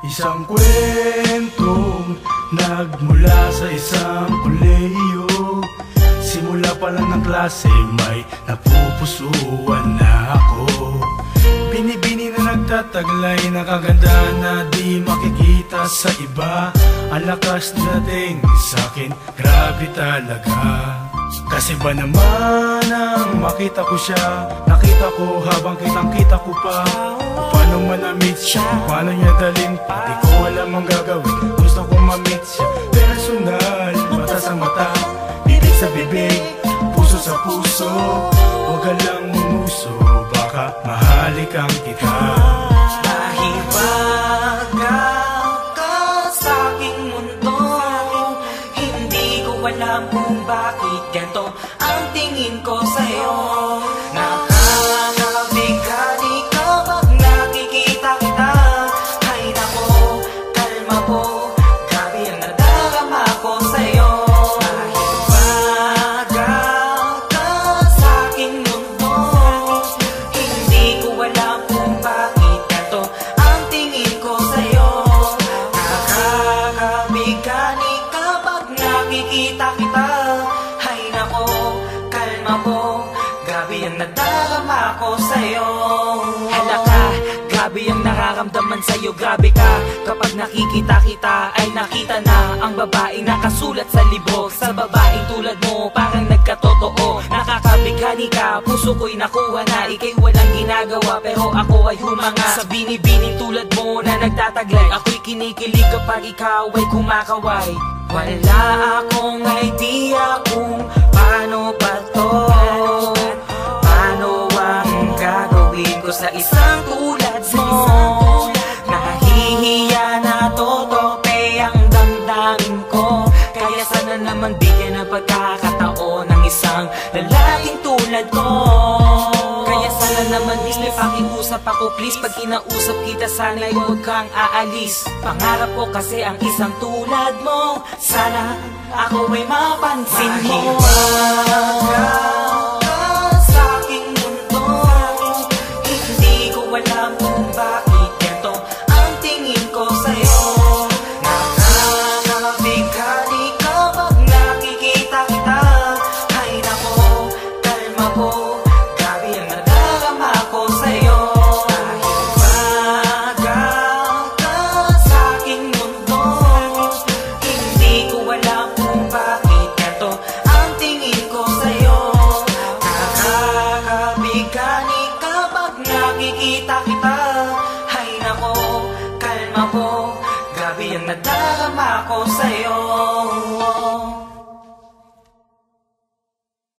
Isang kwentong nagmula sa isang kolehiyo. Simula pa lang ng klase may napupusuan na ako. Binibini na nagtataglay na kagandahan na di makikita sa iba. Ang lakas dating sa'kin, grabe talaga. Kasi ba naman ang makita ko siya, nakita ko habang kitang-kita ko pa. Paano manamit siya, paano niya dalhin, di ko alam ang gagawin. Gusto kong ma-meet siya, personal, mata sa mata, bibig sa bibig, puso sa puso. Huwag ka lang mumuso, baka mahalikan kita. Mahiwaga ka sa'king mundo, hindi ko alam kung bakit ganito ang tingin ko sa'yo. Nakakabighani ka pag nakikita kita. Ay nako, kalma po, grabe ang nadarama ko sa'yo. Mahiwaga ka sa'king mundo, hindi ko alam kung bakit ganito ang tingin ko sa'yo. Nakakabighani ka pag nakikita kita. Ay nako, kalma po, grabe ang nadarama ko sa'yo. Halaka, grabe ang nararamdaman sa'yo, grabe ka. Kapag nakikita kita ay nakita na ang babaeng nakasulat sa libro. Sa babaeng tulad mo parang nagkatotoo. Nakakabighani ka, puso ko'y nakuha na. Ika'y walang ginagawa pero ako ay humanga. Sa binibining tulad mo na nagtataglay, ako'y kinikilig kapag ikaw ay kumakaway. Wala akong idea kung paano pa to, paano ang gagawin ko sa isang tulad mo. Nahihiya na totope ang damdamin ko, kaya sana naman bigyan ng pagkakataon ng isang lalaking tulad ko. Kaya sana naman please may pakiusap ako please. Pag kinausap kita sana'y huwag kang aalis. Pangarap ko kasi ang isang tulad mo, sana ako ay mapansin mo. Mahiwaga ka sa'king mundo, hindi ko alam kung bakit ganito ang tingin ko sa'yo. Nakakabighani ka pag nakikita kita. Ay nako, kalma po, grabe ang nadarama ko sa'yo. Mahiwaga ka sa'king mundo, hindi ko alam kung bakit ganito ang tingin ko sa'yo. Nakakabighani ka pag nakikita kita. Ay nako, kalma po, grabe ang nadarama ko sa'yo.